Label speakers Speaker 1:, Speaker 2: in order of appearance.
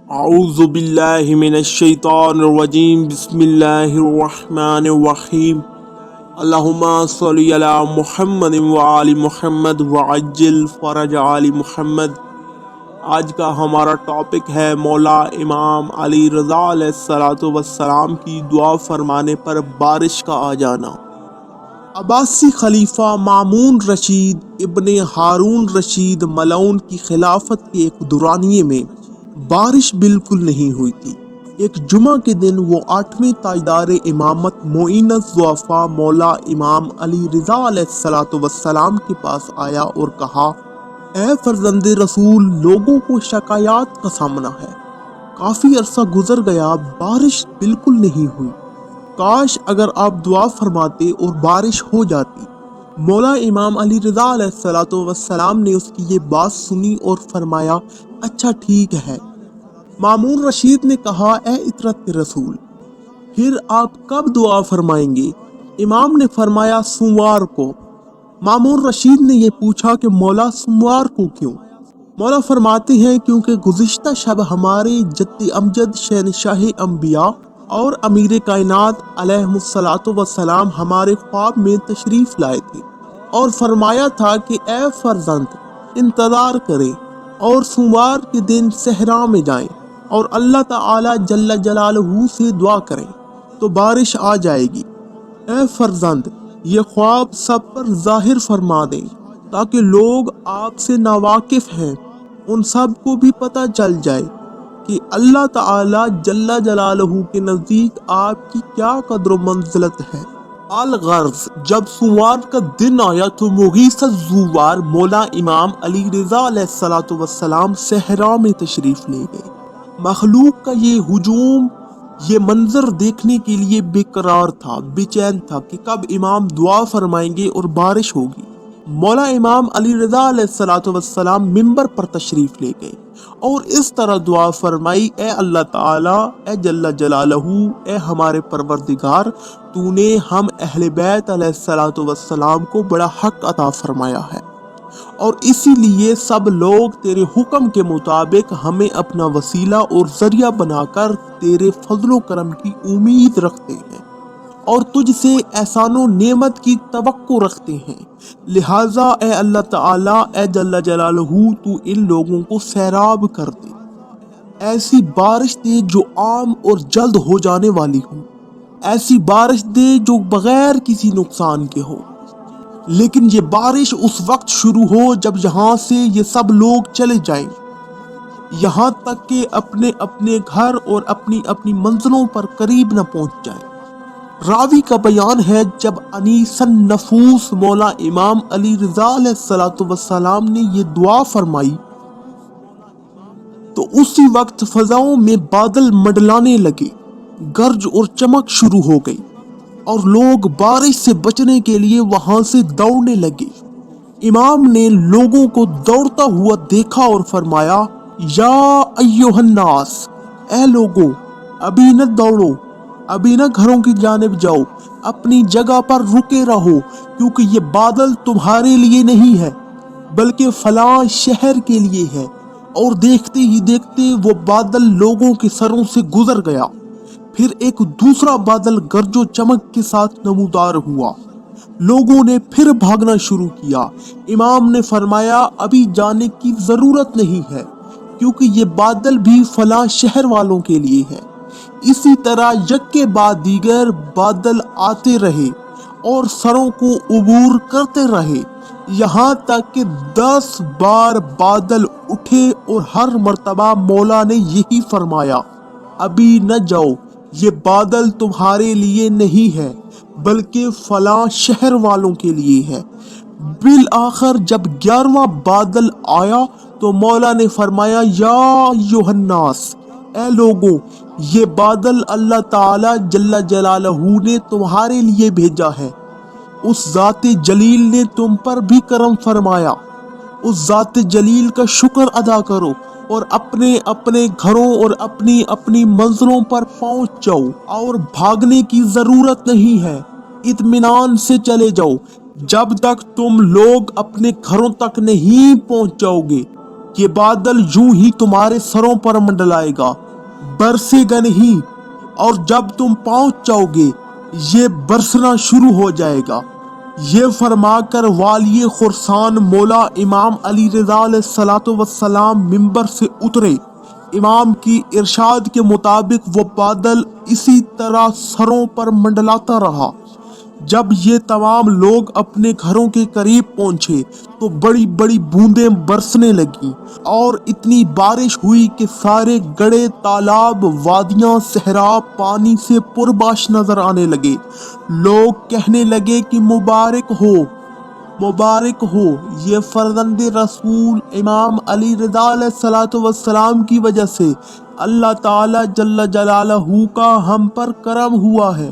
Speaker 1: اعوذ باللہ من الشیطان الرجیم بسم اللہ الرحمن الرحیم اللہم صلی علی محمد وآل محمد وعجل فرج آل محمد۔ آج کا ہمارا ٹاپک ہے مولا امام علی رضا علیہ السلام کی دعا فرمانے پر بارش کا آ جانا۔ عباسی خلیفہ مامون رشید ابن ہارون رشید ملعون کی خلافت کے ایک دورانیے میں بارش بالکل نہیں ہوئی تھی۔ ایک جمعہ کے دن وہ 8ویں تاجدار امامت معین الضعفاء مولا امام علی رضا علیہ السلام کے پاس آیا اور کہا، اے فرزند رسول، لوگوں کو شکایات کا سامنا ہے، کافی عرصہ گزر گیا، بارش بالکل نہیں ہوئی، کاش اگر آپ دعا فرماتے اور بارش ہو جاتی۔ مولا امام علی رضا علیہ السلام نے اس کی یہ بات سنی اور فرمایا، اچھا ٹھیک ہے۔ مامون رشید نے کہا، اے اطرت رسول، پھر آپ کب دعا فرمائیں گے؟ امام نے فرمایا، سوموار کو۔ مامون رشید نے یہ پوچھا کہ مولا سوموار کو کیوں؟ مولا فرماتے ہیں، کیونکہ گزشتہ شب ہمارے جد امجد شہنشاہ انبیاء اور امیر کائنات علیہ السلام ہمارے خواب میں تشریف لائے تھے اور فرمایا تھا کہ اے فرزند، انتظار کریں اور سوموار کے دن صحرا میں جائیں اور اللہ تعالی جل جلالہ سے دعا کریں تو بارش آ جائے گی۔ اے فرزند، یہ خواب سب پر ظاہر فرما دیں تاکہ لوگ آپ سے ناواقف ہیں ان سب کو بھی پتہ چل جائے کہ اللہ تعالی جل جلالہ کے نزدیک آپ کی کیا قدر و منزلت ہے۔ الغرض، جب سوموار کا دن آیا تو مغیث الزوار مولا امام علی رضا علیہ السلام صحرا میں تشریف لے گئے۔ مخلوق کا یہ ہجوم، یہ منظر دیکھنے کے لیے بے قرار تھا، بے چین تھا کہ کب امام دعا فرمائیں گے اور بارش ہوگی۔ مولا امام علی رضا علیہ السلام ممبر پر تشریف لے گئے اور اس طرح دعا فرمائی، اے اللہ تعالی، اے جل جلالہ، اے ہمارے پروردگار، تو نے ہم اہل بیت علیہ السلام کو بڑا حق عطا فرمایا ہے اور اسی لیے سب لوگ تیرے حکم کے مطابق ہمیں اپنا وسیلہ اور ذریعہ بنا کر تیرے فضل و کرم کی امید رکھتے ہیں اور تجھ سے احسان و نعمت کی توقع رکھتے ہیں، لہٰذا اے اللہ تعالی، اے جل جلالہ، تو ان لوگوں کو سیراب کر دے، ایسی بارش دے جو عام اور جلد ہو جانے والی ہو، ایسی بارش دے جو بغیر کسی نقصان کے ہو، لیکن یہ بارش اس وقت شروع ہو جب یہاں سے یہ سب لوگ چلے جائیں، یہاں تک کہ اپنے اپنے گھر اور اپنی اپنی منزلوں پر قریب نہ پہنچ جائیں۔ راوی کا بیان ہے، جب انیس النفوس مولا امام علی رضا علیہ السلام نے یہ دعا فرمائی تو اسی وقت فضاؤں میں بادل منڈلانے لگے، گرج اور چمک شروع ہو گئی اور لوگ بارش سے بچنے کے لیے وہاں سے دوڑنے لگے۔ امام نے لوگوں کو دوڑتا ہوا دیکھا اور فرمایا، یا ایھا الناس، اے لوگوں، ابھی نہ دوڑو، ابھی نہ گھروں کی جانب جاؤ، اپنی جگہ پر رکے رہو، کیونکہ یہ بادل تمہارے لیے نہیں ہے بلکہ فلاں شہر کے لیے ہے۔ اور دیکھتے ہی دیکھتے وہ بادل لوگوں کے سروں سے گزر گیا۔ پھر ایک دوسرا بادل گرج و چمک کے ساتھ نمودار ہوا، لوگوں نے پھر بھاگنا شروع کیا۔ امام نے فرمایا، ابھی جانے کی ضرورت نہیں ہے کیونکہ یہ بادل بھی فلاں شہر والوں کے لیے ہے۔ اسی طرح یک کے بعد دیگر بادل آتے رہے اور سروں کو عبور کرتے رہے، یہاں تک کہ 10 بار بادل اٹھے اور ہر مرتبہ مولا نے یہی فرمایا، ابھی نہ جاؤ، یہ بادل تمہارے لیے نہیں ہے بلکہ فلاں شہر والوں کے لیے ہے۔ بالآخر جب 11واں بادل آیا تو مولا نے فرمایا، یا ایھا الناس، اے لوگوں، یہ بادل اللہ تعالی جل جلالہ نے تمہارے لیے بھیجا ہے، اس ذات جلیل نے تم پر بھی کرم فرمایا، اس ذات جلیل کا شکر ادا کرو اور اپنے اپنے گھروں اور اپنی اپنی منزلوں پر پہنچ جاؤ اور بھاگنے کی ضرورت نہیں ہے، اطمینان سے چلے جاؤ۔ جب تک تم لوگ اپنے گھروں تک نہیں پہنچ جاؤ گے یہ بادل یوں ہی تمہارے سروں پر منڈلائے گا، برسے گا نہیں، اور جب تم پہنچ جاؤ گے یہ برسنا شروع ہو جائے گا۔ یہ فرما کر والی خراسان مولا امام علی رضا علیہ الصلوۃ والسلام ممبر سے اترے۔ امام کی ارشاد کے مطابق وہ بادل اسی طرح سروں پر منڈلاتا رہا۔ جب یہ تمام لوگ اپنے گھروں کے قریب پہنچے تو بڑی بڑی بوندیں برسنے لگیں اور اتنی بارش ہوئی کہ سارے گڑھے، تالاب، وادیاں، صحرا پانی سے پرباش نظر آنے لگے۔ لوگ کہنے لگے کہ مبارک ہو، مبارک ہو، یہ فرزند رسول امام علی رضا علیہ الصلوۃ والسلام کی وجہ سے اللہ تعالی جل جلالہ کا ہم پر کرم ہوا ہے۔